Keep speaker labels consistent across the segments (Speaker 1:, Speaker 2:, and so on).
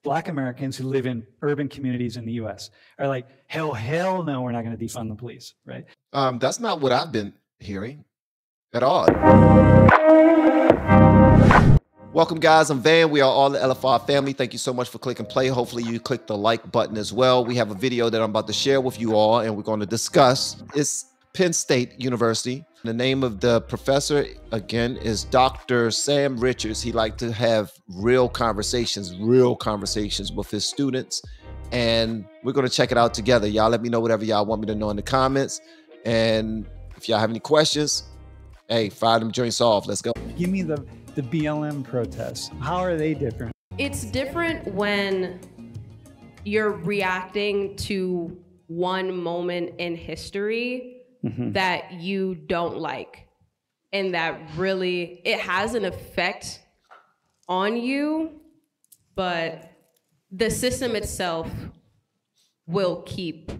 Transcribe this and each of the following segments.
Speaker 1: Black Americans who live in urban communities in the US are like, hell no, we're not going to defund the police, right?
Speaker 2: That's not what I've been hearing at all. Welcome, guys. I'm Van. We are all the LFR family. Thank you so much for clicking play. Hopefully you click the like button as well. We have a video that I'm about to share with you all, and we're going to discuss. It's Penn State University. The name of the professor, again, is Dr. Sam Richards. He liked to have real conversations with his students, and we're going to check it out together. Y'all let me know whatever y'all want me to know in the comments, and if y'all have any questions, hey, fire them joints off. Let's go.
Speaker 1: Give me the BLM protests. How are they different?
Speaker 3: It's different when you're reacting to one moment in history that you don't like, and that really, it has an effect on you, but the system itself will keep,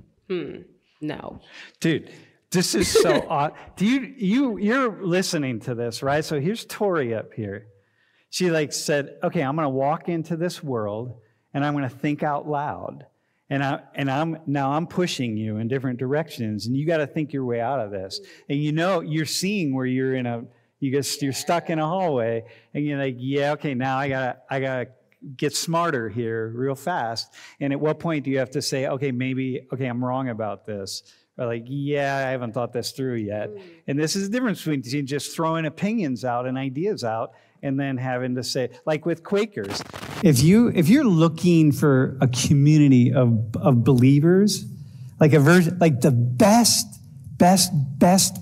Speaker 3: no.
Speaker 1: Dude, this is so odd. You're listening to this, right? So here's Tori up here. She like said, okay, I'm going to walk into this world and I'm going to think out loud. And I'm pushing you in different directions, and you got to think your way out of this. And you know, you're seeing where you're you're stuck in a hallway, and you're like, yeah, okay, now I gotta get smarter here real fast. And at what point do you have to say, okay, I'm wrong about this? Or like, yeah, I haven't thought this through yet. And this is the difference between just throwing opinions out and ideas out and then having to say, like with Quakers, if you're looking for a community of believers, like a version, like the best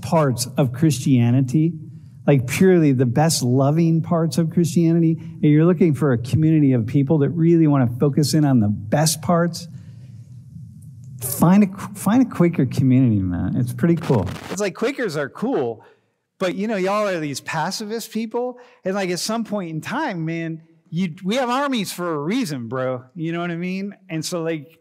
Speaker 1: parts of Christianity, like purely the best loving parts of Christianity, and you're looking for a community of people that really want to focus in on the best parts, find a Quaker community, man. It's pretty cool. It's like Quakers are cool, but you know, y'all are these pacifist people, and like at some point in time, man, we have armies for a reason, bro. You know what I mean? And so like,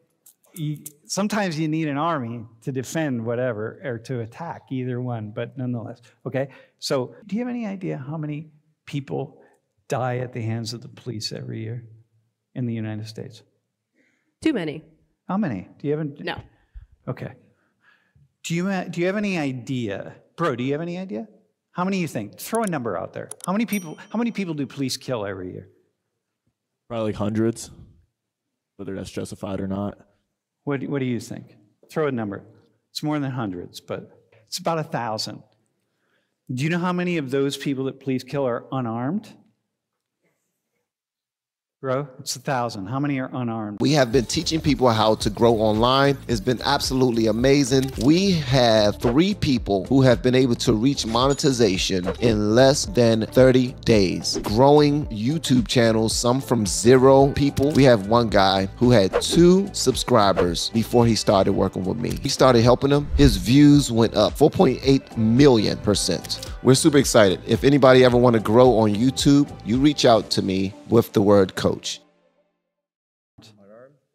Speaker 1: sometimes you need an army to defend whatever, or to attack, either one, but nonetheless. Okay, so do you have any idea how many people die at the hands of the police every year in the United States?
Speaker 3: Too many.
Speaker 1: How many? Do you have?
Speaker 3: No.
Speaker 1: Okay. Do you have any idea, bro? Do you have any idea? How many you think? Throw a number out there. How many people do police kill every year?
Speaker 4: Probably like hundreds, whether that's justified or not.
Speaker 1: What do you think? Throw a number. It's more than hundreds, but it's about 1,000. Do you know how many of those people that police kill are unarmed? Bro, it's 1,000. How many are unarmed?
Speaker 2: We have been teaching people how to grow online. It's been absolutely amazing. We have 3 people who have been able to reach monetization in less than 30 days. Growing YouTube channels, some from 0 people. We have one guy who had 2 subscribers before he started working with me. He started helping him. His views went up 4.8 million%. We're super excited. If anybody ever want to grow on YouTube, you reach out to me with the word coach.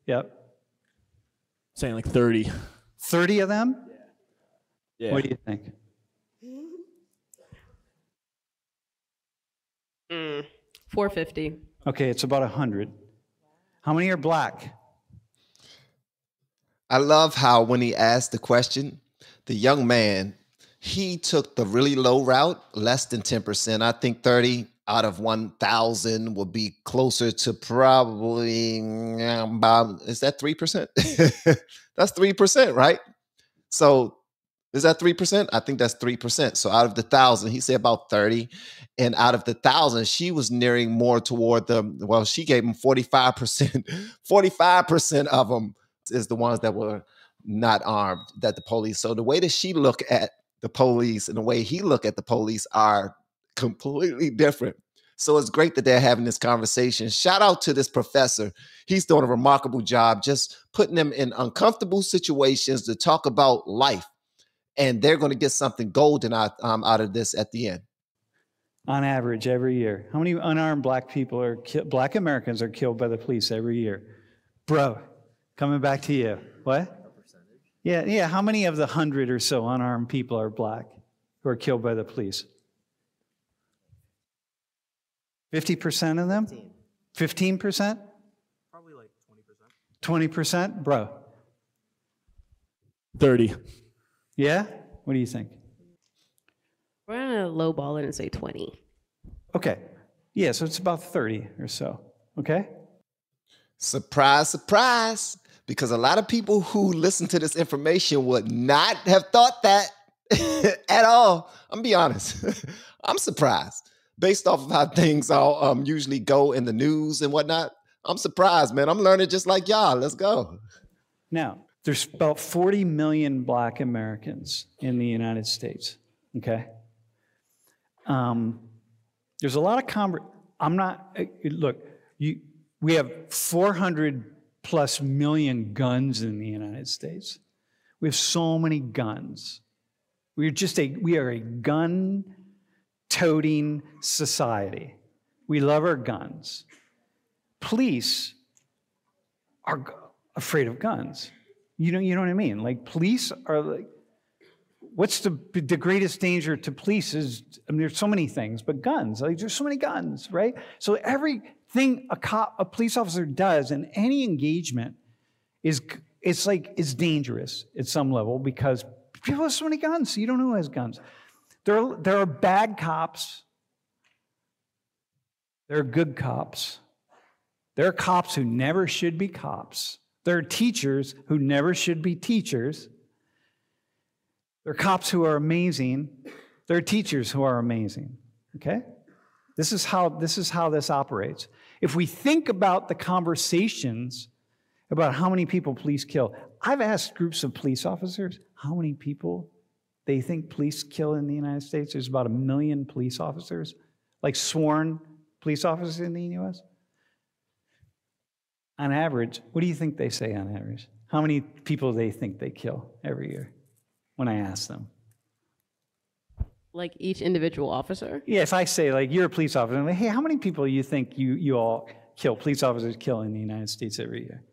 Speaker 1: Yep.
Speaker 4: Saying like 30.
Speaker 1: 30 of them?
Speaker 4: Yeah.
Speaker 1: What do you think?
Speaker 3: 450.
Speaker 1: Okay, it's about 100. How many are black?
Speaker 2: I love how when he asked the question, the young man, he took the really low route, less than 10%. I think 30 out of 1,000 would be closer to probably about, is that 3%? That's 3%, right? So is that 3%? I think that's 3%. So out of the 1,000, he said about 30. And out of the 1,000, she was nearing more toward she gave him 45%. 45% of them is the ones that were not armed, that the police. So the way that she looked at the police and the way he looked at the police are completely different. So it's great that they're having this conversation. Shout out to this professor. He's doing a remarkable job just putting them in uncomfortable situations to talk about life. And they're going to get something golden out of this at the end.
Speaker 1: On average, every year. How many unarmed black people black Americans are killed by the police every year? Bro, coming back to you. What? Yeah. How many of the 100 or so unarmed people are black who are killed by the police? 50% of them? 15%?
Speaker 5: Probably like 20%.
Speaker 1: 20%? Bro.
Speaker 4: 30.
Speaker 1: Yeah? What do you think?
Speaker 3: We're gonna lowball it and say 20.
Speaker 1: Okay. Yeah, so it's about 30 or so. Okay?
Speaker 2: Surprise, surprise. Because a lot of people who listen to this information would not have thought that at all. I'm gonna be honest. I'm surprised. Based off of how things all usually go in the news and whatnot. I'm surprised, man. I'm learning just like y'all. Let's go.
Speaker 1: Now, there's about 40 million Black Americans in the United States. Okay? There's a lot of we have 400 plus million guns in the United States. We have so many guns. We are a gun-toting society. We love our guns. Police are afraid of guns. You know what I mean? Like, police are like, what's the greatest danger to police is, I mean, there's so many things, but guns, like there's so many guns, right? So everything a police officer does in any engagement is dangerous at some level because people have so many guns, so you don't know who has guns. There are bad cops. There are good cops. There are cops who never should be cops. There are teachers who never should be teachers. There are cops who are amazing. There are teachers who are amazing. Okay? This is how this operates. If we think about the conversations about how many people police kill, I've asked groups of police officers how many people they think police kill in the United States. There's about 1 million police officers, like sworn police officers in the U.S. On average, what do you think they say on average? How many people they think they kill every year when I ask them?
Speaker 3: Like each individual officer?
Speaker 1: Yeah, if I say, like, you're a police officer, I'm like, hey, how many people do you think you all kill, police officers kill in the United States every year?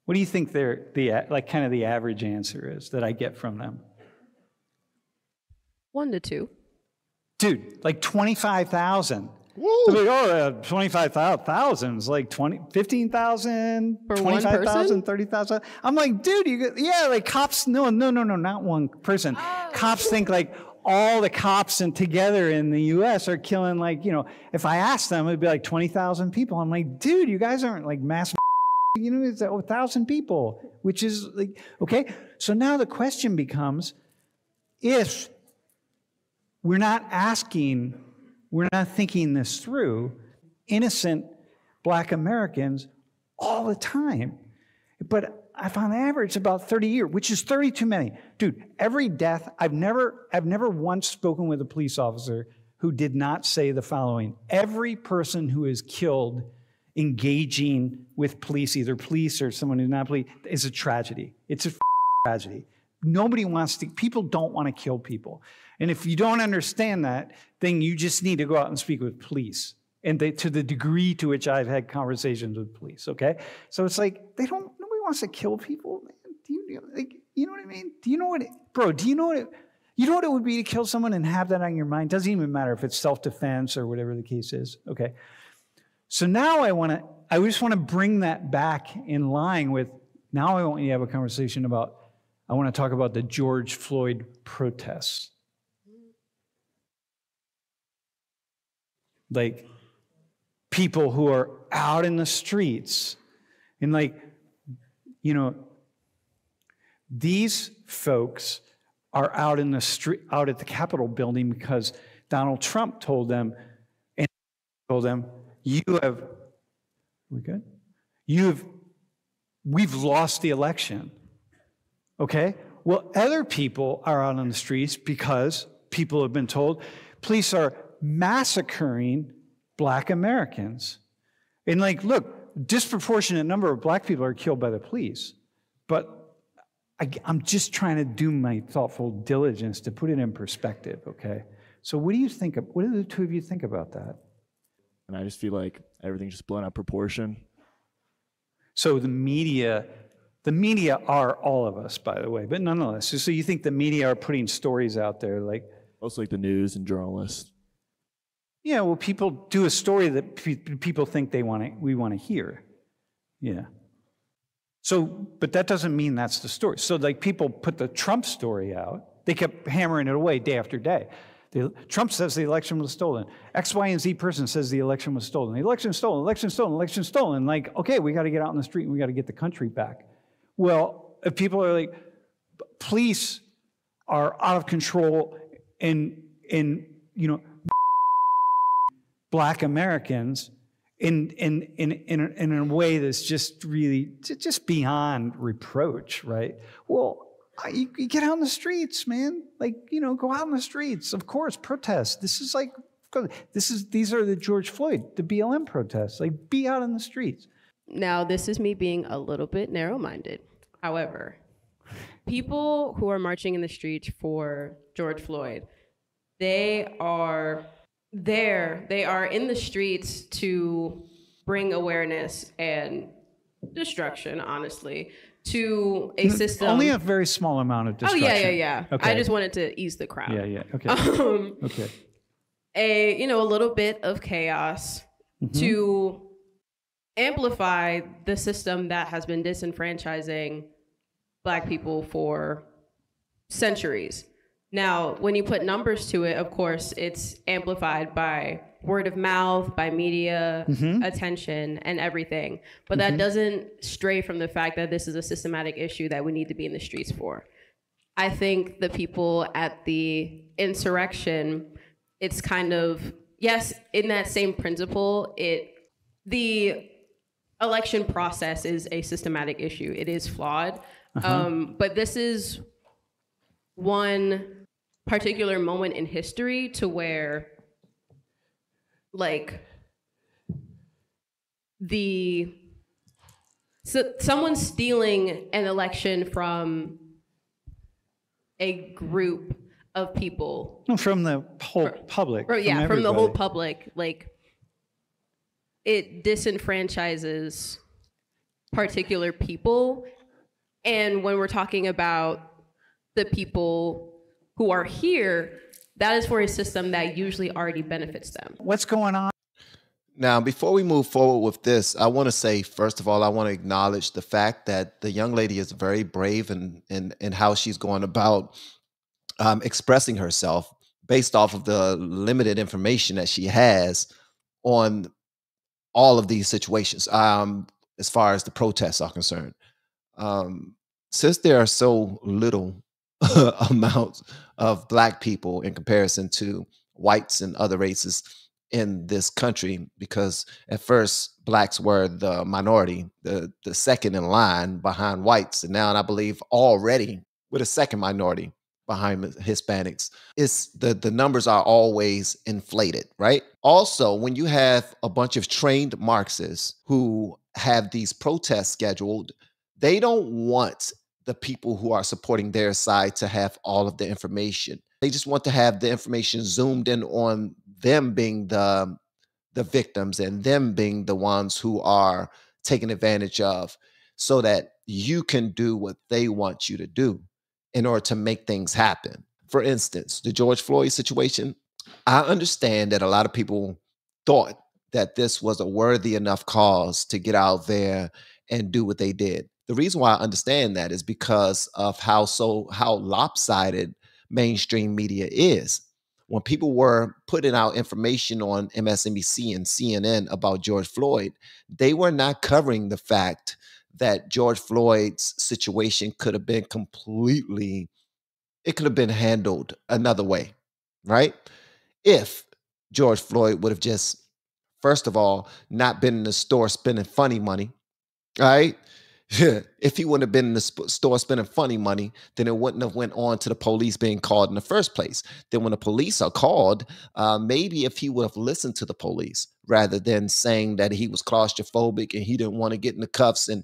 Speaker 1: What do you think the average answer is that I get from them?
Speaker 3: 1 to 2.
Speaker 1: Dude, like 25,000. Like, 25,000 is like 15,000,
Speaker 3: For
Speaker 1: 25,000, 30,000. I'm like, dude, like cops, no, not one person.
Speaker 3: Oh.
Speaker 1: Cops think like all the cops together in the U.S. are killing if I asked them, it'd be like 20,000 people. I'm like, dude, you guys aren't like mass, it's 1,000 people, which is like, okay. So now the question becomes, if we're not thinking this through, innocent Black Americans all the time. But if on average about 30 a year, which is 30 too many. Dude, every death, I've never once spoken with a police officer who did not say the following. Every person who is killed engaging with police, either police or someone who's not police, is a tragedy. It's a tragedy. People don't want to kill people. And if you don't understand that, then you just need to go out and speak with police. And to the degree to which I've had conversations with police, okay? So it's like, nobody wants to kill people, man. You know what I mean? You know what it would be to kill someone and have that on your mind? Doesn't even matter if it's self-defense or whatever the case is, okay? So now I just want to bring that back in line with, now I want you to have a conversation about, I want to talk about the George Floyd protests. Like, people who are out in the streets and these folks are out in the street, out at the Capitol building because Donald Trump told them, we've lost the election. Okay? Well, other people are out on the streets because people have been told police are massacring Black Americans. And look, disproportionate number of Black people are killed by the police. But I'm just trying to do my thoughtful diligence to put it in perspective, okay? So what do the two of you think about that?
Speaker 4: And I just feel like everything's just blown out of proportion.
Speaker 1: So the media are all of us, by the way, but nonetheless. So you think the media are putting stories out there like...
Speaker 4: Mostly like the news and journalists. Yeah,
Speaker 1: well, people do a story that people think we want to hear. Yeah. So, but that doesn't mean that's the story. So, like, people put the Trump story out. They kept hammering it away day after day. Trump says the election was stolen. X, Y, and Z person says the election was stolen. The election is stolen, election stolen, election stolen. Like, okay, we got to get out in the street and we got to get the country back. Well, if people are like, police are out of control in Black Americans in a way that's just really just beyond reproach, right? Well, you get out in the streets, man. Like, go out in the streets. Of course, protest. These are the George Floyd, the BLM protests. Like, be out in the streets.
Speaker 3: Now, this is me being a little bit narrow-minded. However, people who are marching in the streets for George Floyd, they are there. They are in the streets to bring awareness and destruction, honestly, to a system.
Speaker 1: Only a very small amount of destruction.
Speaker 3: Oh, yeah.
Speaker 1: Okay.
Speaker 3: I just wanted to ease the crowd.
Speaker 1: Yeah. Okay. Okay.
Speaker 3: A little bit of chaos to amplify the system that has been disenfranchising Black people for centuries. Now, when you put numbers to it, of course, it's amplified by word of mouth, by media attention and everything. But that doesn't stray from the fact that this is a systematic issue that we need to be in the streets for. I think the people at the insurrection, it's kind of, yes, in that same principle, the election process is a systematic issue. It is flawed. But this is one particular moment in history to where, like, someone stealing an election from a group of people.
Speaker 1: From the whole public.
Speaker 3: From the whole public. Like, it disenfranchises particular people. And when we're talking about the people who are here, that is for a system that usually already benefits them.
Speaker 1: What's going on?
Speaker 2: Now, before we move forward with this, I want to say, first of all, I want to acknowledge the fact that the young lady is very brave in how she's going about expressing herself based off of the limited information that she has on all of these situations, as far as the protests are concerned. Since there are so little amounts of Black people in comparison to whites and other races in this country, because at first Blacks were the minority, the second in line behind whites, and now I believe already with a second minority behind Hispanics. It's the numbers are always inflated, right? Also, when you have a bunch of trained Marxists who have these protests scheduled, they don't want the people who are supporting their side to have all of the information. They just want to have the information zoomed in on them being the victims and them being the ones who are taken advantage of, so that you can do what they want you to do in order to make things happen. For instance, the George Floyd situation, I understand that a lot of people thought that this was a worthy enough cause to get out there and do what they did. The reason why I understand that is because of how lopsided mainstream media is. When people were putting out information on MSNBC and CNN about George Floyd, they were not covering the fact that George Floyd's situation could have been handled another way, right? If George Floyd would have just, first of all, not been in the store spending funny money, right? If he wouldn't have been in the store spending funny money, then it wouldn't have went on to the police being called in the first place. Then when the police are called, maybe if he would have listened to the police rather than saying that he was claustrophobic and he didn't want to get in the cuffs, and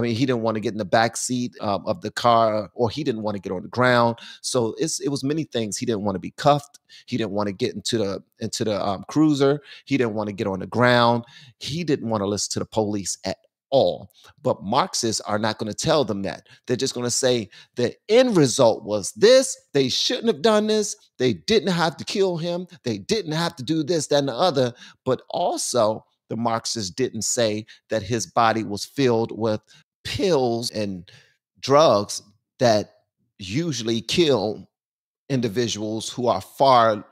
Speaker 2: he didn't want to get in the back seat of the car, or he didn't want to get on the ground. So it was many things. He didn't want to be cuffed. He didn't want to get into the cruiser. He didn't want to get on the ground. He didn't want to listen to the police at all. But Marxists are not going to tell them that. They're just going to say the end result was this. They shouldn't have done this. They didn't have to kill him. They didn't have to do this, that, and the other. But also, the Marxists didn't say that his body was filled with pills and drugs that usually kill individuals who are far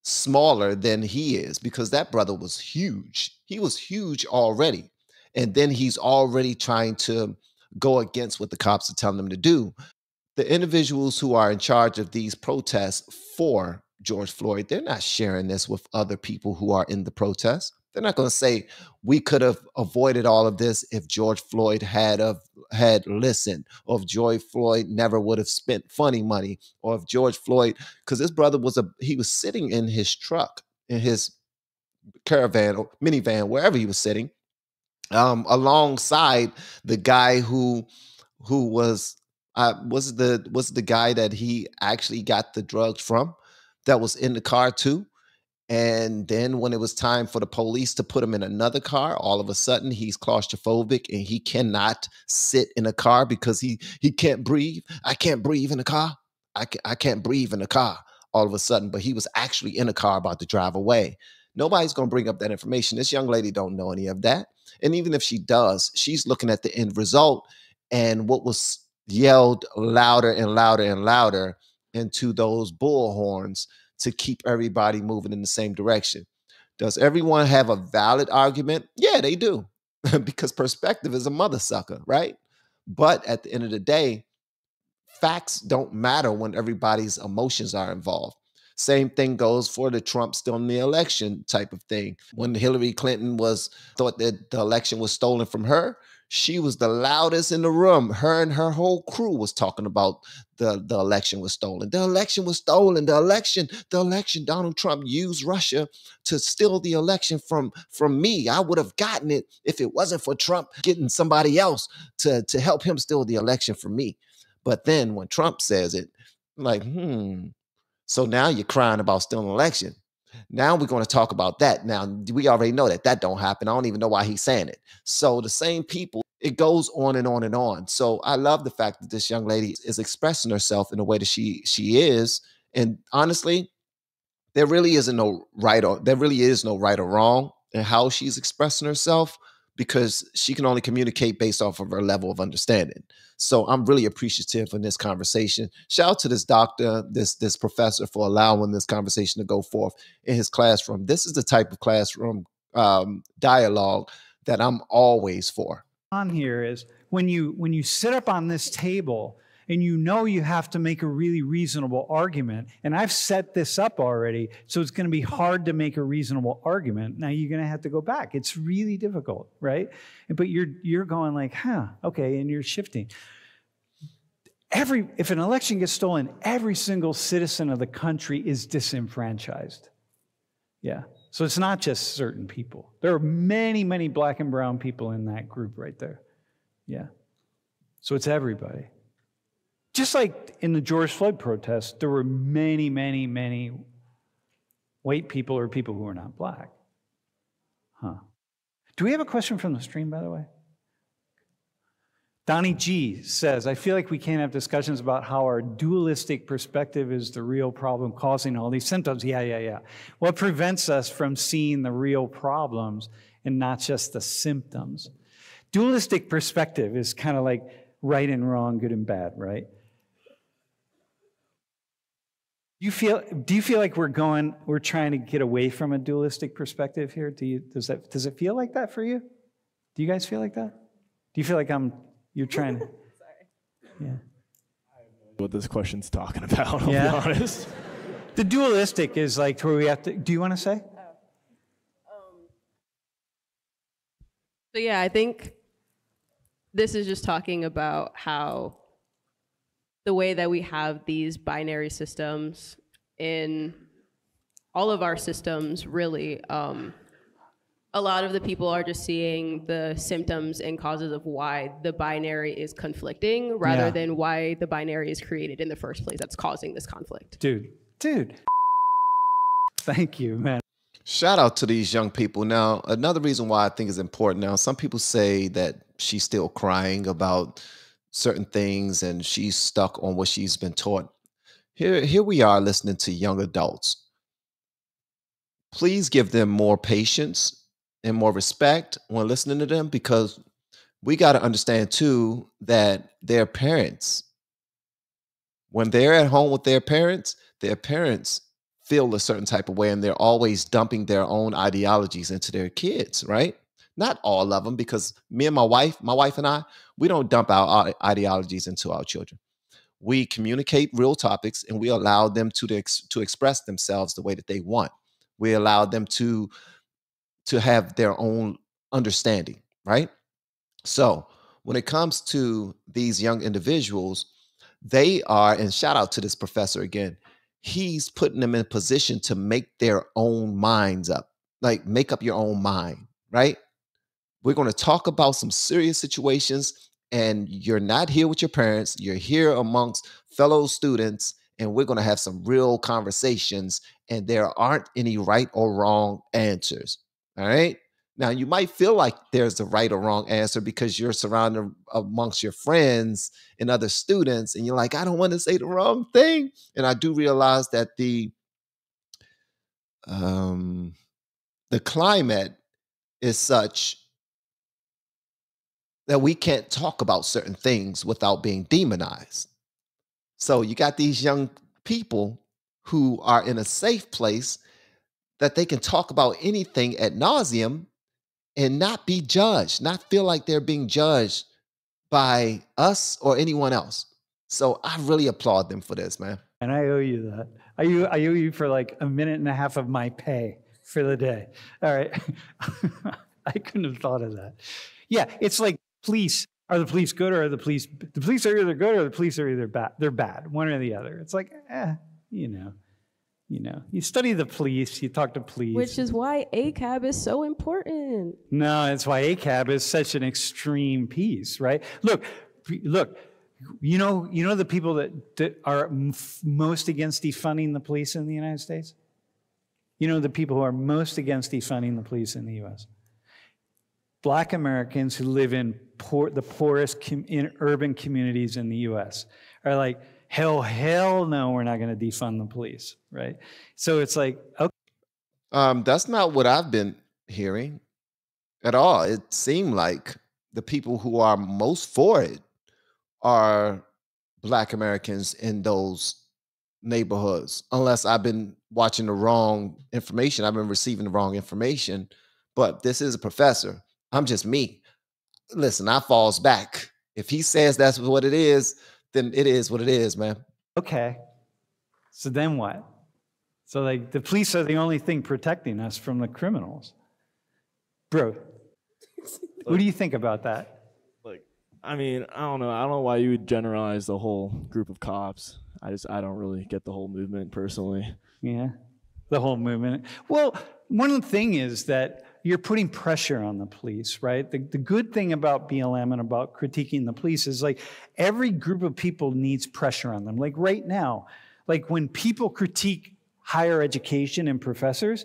Speaker 2: smaller than he is, because that brother was huge. He was huge already. And then he's already trying to go against what the cops are telling him to do. The individuals who are in charge of these protests for George Floyd, they're not sharing this with other people who are in the protests. They're not going to say we could have avoided all of this if George Floyd had listened, or if George Floyd never would have spent funny money, or if George Floyd, because this brother was sitting in his truck, in his caravan or minivan, wherever he was sitting, alongside the guy who was the guy that he actually got the drugs from, that was in the car too. And then when it was time for the police to put him in another car, all of a sudden he's claustrophobic and he cannot sit in a car because he can't breathe. I can't breathe in a car. I can't breathe in a car all of a sudden, but he was actually in a car about to drive away. Nobody's going to bring up that information. This young lady don't know any of that. And even if she does, she's looking at the end result and what was yelled louder and louder and louder into those bullhorns to keep everybody moving in the same direction. Does everyone have a valid argument? Yeah, they do. Because perspective is a mother sucker, right? But at the end of the day, facts don't matter when everybody's emotions are involved. Same thing goes for the Trump still in the election type of thing. When Hillary Clinton thought that the election was stolen from her, she was the loudest in the room. Her and her whole crew was talking about the election was stolen. The election was stolen. The election. Donald Trump used Russia to steal the election from me. I would have gotten it if it wasn't for Trump getting somebody else to help him steal the election from me. But then when Trump says it, I'm like, so now you're crying about stealing an election. Now we're going to talk about that. Now, we already know that don't happen. I don't even know why he's saying it. So the same people, it goes on and on and on. So I love the fact that this young lady is expressing herself in the way that she is. And honestly, there really is no right or wrong in how she's expressing herself, because she can only communicate based off of her level of understanding. So I'm really appreciative in this conversation. Shout out to this doctor, this professor, for allowing this conversation to go forth in his classroom. This is the type of classroom dialogue that I'm always for.
Speaker 1: On here is when you sit up on this table and you have to make a really reasonable argument, and I've set this up already, so it's going to be hard to make a reasonable argument. Now you're going to have to go back. It's really difficult, right? But you're going like, okay, and you're shifting. If an election gets stolen, every single citizen of the country is disenfranchised. Yeah. So it's not just certain people. There are many, many black and brown people in that group right there. Yeah. So it's everybody. Just like in the George Floyd protests, there were many, many, many white people or people who are not black. Do we have a question from the stream, by the way? Donnie G says, I feel like we can't have discussions about how our dualistic perspective is the real problem causing all these symptoms. Yeah. What prevents us from seeing the real problems and not just the symptoms? Dualistic perspective is kind of like right and wrong, good and bad, right? Do you feel like we're trying to get away from a dualistic perspective here? Does it feel like that for you? Do you guys feel like that? Do you feel like you're trying to? Sorry. Yeah.
Speaker 4: I have no idea what this question's talking about, I'll be honest.
Speaker 1: The dualistic is like where we have to, do you want to say?
Speaker 3: So yeah, I think this is just talking about how the way that we have these binary systems in all of our systems, really, a lot of the people are just seeing the symptoms and causes of why the binary is conflicting rather than why the binary is created in the first place that's causing this conflict.
Speaker 1: Dude. Thank you, man.
Speaker 2: Shout out to these young people. Now, another reason why I think is important now, some people say that she's still crying about certain things and she's stuck on what she's been taught. Here we are listening to young adults. Please give them more patience and more respect when listening to them, because we got to understand too that their parents, when they're at home with their parents feel a certain type of way, and they're always dumping their own ideologies into their kids, right? Not all of them, because me and my wife and I, we don't dump our ideologies into our children. We communicate real topics, and we allow them to express themselves the way that they want. We allow them to have their own understanding, right? So when it comes to these young individuals, they are, and shout out to this professor again, he's putting them in a position to make their own minds up, like make up your own mind, right? We're going to talk about some serious situations, and you're not here with your parents. You're here amongst fellow students, and we're going to have some real conversations, and there aren't any right or wrong answers. All right. Now, you might feel like there's a right or wrong answer because you're surrounded amongst your friends and other students, and you're like, I don't want to say the wrong thing. And I do realize that the climate is such that we can't talk about certain things without being demonized. So you got these young people who are in a safe place that they can talk about anything ad nauseum and not be judged, not feel like they're being judged by us or anyone else. So I really applaud them for this, man.
Speaker 1: And I owe you that. I owe you for like a minute and a half of my pay for the day. All right. I couldn't have thought of that. Yeah, it's like police. Are the police good, or are the police are either good or the police are either bad? They're bad, one or the other. It's like, you study the police, you talk to police.
Speaker 3: Which is why ACAB is so important.
Speaker 1: No, that's why ACAB is such an extreme piece, right? Look, you know the people that are most against defunding the police in the United States? You know the people who are most against defunding the police in the U.S.? Black Americans who live in the poorest in urban communities in the U.S. are like, hell no, we're not going to defund the police, right? So it's like, okay.
Speaker 2: That's not what I've been hearing at all. It seemed like the people who are most for it are Black Americans in those neighborhoods, unless I've been watching the wrong information. I've been receiving the wrong information, but this is a professor. I'm just me. Listen, I falls back. If he says that's what it is, then it is what it is, man.
Speaker 1: Okay. So then what? So like the police are the only thing protecting us from the criminals. Bro, what do you think about that?
Speaker 4: Like, I mean, I don't know. I don't know why you would generalize the whole group of cops. I don't really get the whole movement personally.
Speaker 1: Yeah, the whole movement. Well, one thing is that you're putting pressure on the police, right? The good thing about BLM and about critiquing the police is like every group of people needs pressure on them. Like right now, like when people critique higher education and professors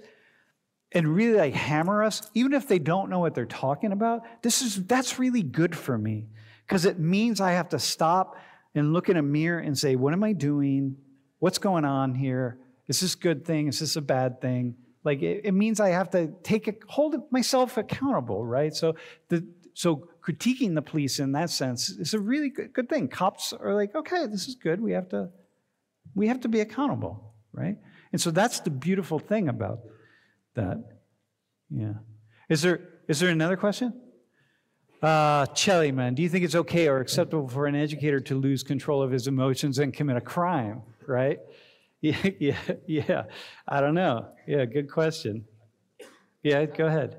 Speaker 1: and really like hammer us, even if they don't know what they're talking about, that's really good for me because it means I have to stop and look in a mirror and say, what am I doing? What's going on here? Is this a good thing? Is this a bad thing? Like it means I have to hold myself accountable, right? So critiquing the police in that sense is a really good thing. Cops are like, okay, this is good. We have to be accountable, right? And so that's the beautiful thing about that. Yeah. Is there another question? Chelly, man, do you think it's okay or acceptable for an educator to lose control of his emotions and commit a crime, right? Yeah. I don't know. Yeah, good question. Yeah, go ahead.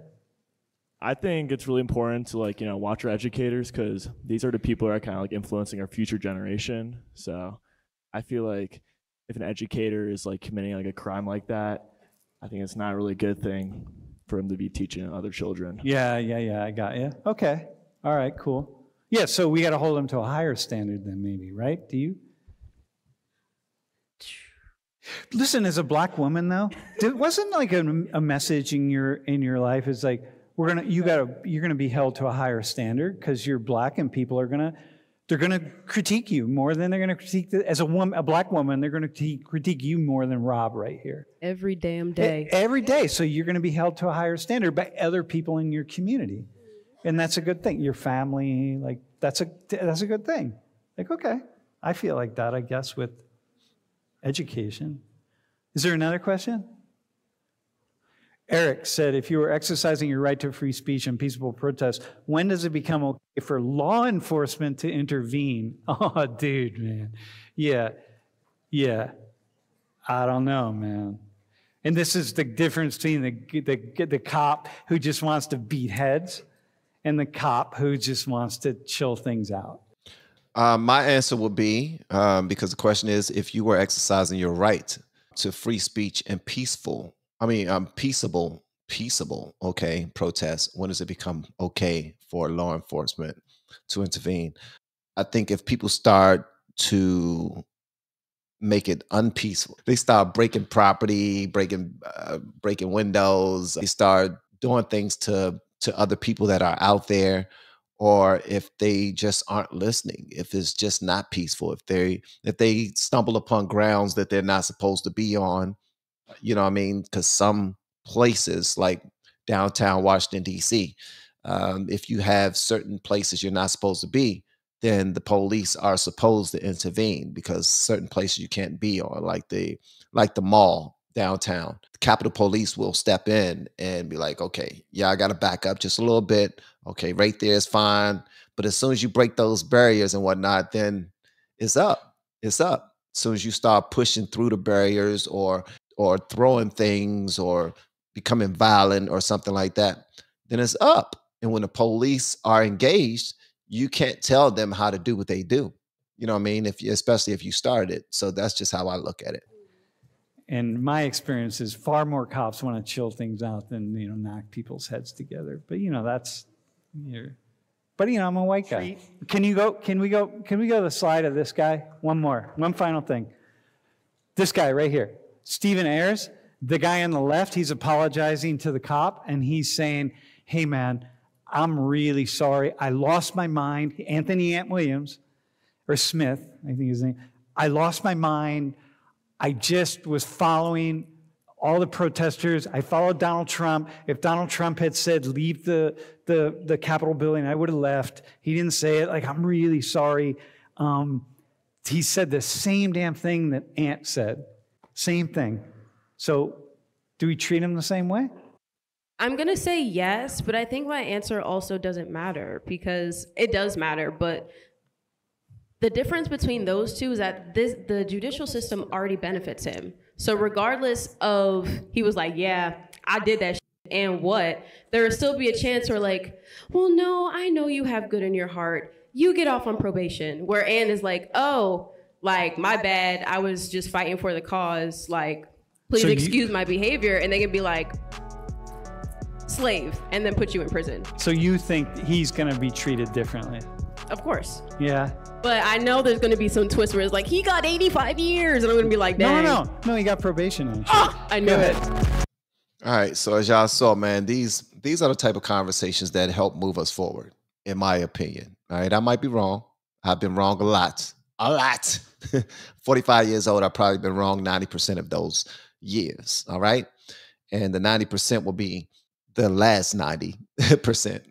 Speaker 4: I think it's really important to watch our educators because these are the people who are kind of like influencing our future generation. So I feel like if an educator is like committing like a crime like that, I think it's not really a good thing for him to be teaching other children.
Speaker 1: Yeah. I got you. Okay. All right. Cool. Yeah. So we got to hold them to a higher standard then, maybe, right? Do you? Listen, as a Black woman, though, wasn't like a message in your life is like you're gonna be held to a higher standard because you're Black and people are gonna They're going to critique you more than they're going to critique, as a woman, a black woman, they're going to critique you more than Rob right here.
Speaker 3: Every damn day.
Speaker 1: Every day. So you're going to be held to a higher standard by other people in your community. And that's a good thing. Your family, like, that's a good thing. Like, okay, I feel like that, I guess, with education. Is there another question? Eric said, if you were exercising your right to free speech and peaceful protest, when does it become okay for law enforcement to intervene? Oh, dude, man. Yeah. I don't know, man. And this is the difference between the cop who just wants to beat heads and the cop who just wants to chill things out.
Speaker 2: My answer would be, because the question is, if you were exercising your right to free speech and peaceable, okay, protest, when does it become okay for law enforcement to intervene? I think if people start to make it unpeaceful, they start breaking property, breaking windows, they start doing things to other people that are out there, or if they just aren't listening, if it's just not peaceful, if they stumble upon grounds that they're not supposed to be on, you know what I mean? Because some places like downtown Washington, D.C., if you have certain places you're not supposed to be, then the police are supposed to intervene, because certain places you can't be on, like the mall downtown. The Capitol Police will step in and be like, okay, yeah, I got to back up just a little bit. Okay, right there is fine. But as soon as you break those barriers and whatnot, then it's up. It's up. As soon as you start pushing through the barriers or throwing things or becoming violent or something like that, then it's up. And when the police are engaged, you can't tell them how to do what they do. You know what I mean? Especially if you started it. So that's just how I look at it.
Speaker 1: And my experience is far more cops want to chill things out than, knock people's heads together. But, that's here. But, I'm a white guy. Can we go to the slide of this guy? One final thing. This guy right here, Stephen Ayers, the guy on the left, he's apologizing to the cop and he's saying, hey man, I'm really sorry. I lost my mind. Anthony Ant Williams, or Smith, I think his name. I lost my mind. I just was following all the protesters. I followed Donald Trump. If Donald Trump had said, leave the Capitol building, I would have left. He didn't say it. Like, I'm really sorry. He said the same damn thing that Ant said. Same thing. So do we treat him the same way?
Speaker 3: I'm going to say yes, but I think my answer also doesn't matter, because it does matter. But the difference between those two is that the judicial system already benefits him. So regardless of, he was like, yeah, I did that shit, and what, there will still be a chance where like, well, no, I know you have good in your heart. You get off on probation. Where Ann is like, oh, like, my bad. I was just fighting for the cause. Like, please excuse my behavior. And they can be like, slave, and then put you in prison.
Speaker 1: So you think he's going to be treated differently?
Speaker 3: Of course.
Speaker 1: Yeah.
Speaker 3: But I know there's going to be some twist where it's like, he got 85 years. And I'm going to be like, dang.
Speaker 1: No, he got probation.
Speaker 3: Oh, I knew it.
Speaker 2: All right. So as y'all saw, man, these are the type of conversations that help move us forward, in my opinion. All right. I might be wrong. I've been wrong a lot. 45 years old, I've probably been wrong 90% of those years. All right. And the 90% will be the last 90%,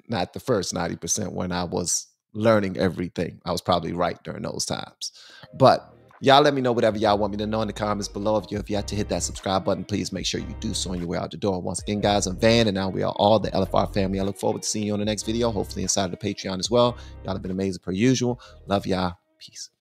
Speaker 2: not the first 90% when I was learning everything. I was probably right during those times. But y'all let me know whatever y'all want me to know in the comments below. If you have yet to hit that subscribe button, please make sure you do so on your way out the door. Once again, guys, I'm Van, and now we are all the LFR family. I look forward to seeing you on the next video, hopefully inside of the Patreon as well. Y'all have been amazing per usual. Love y'all. Peace.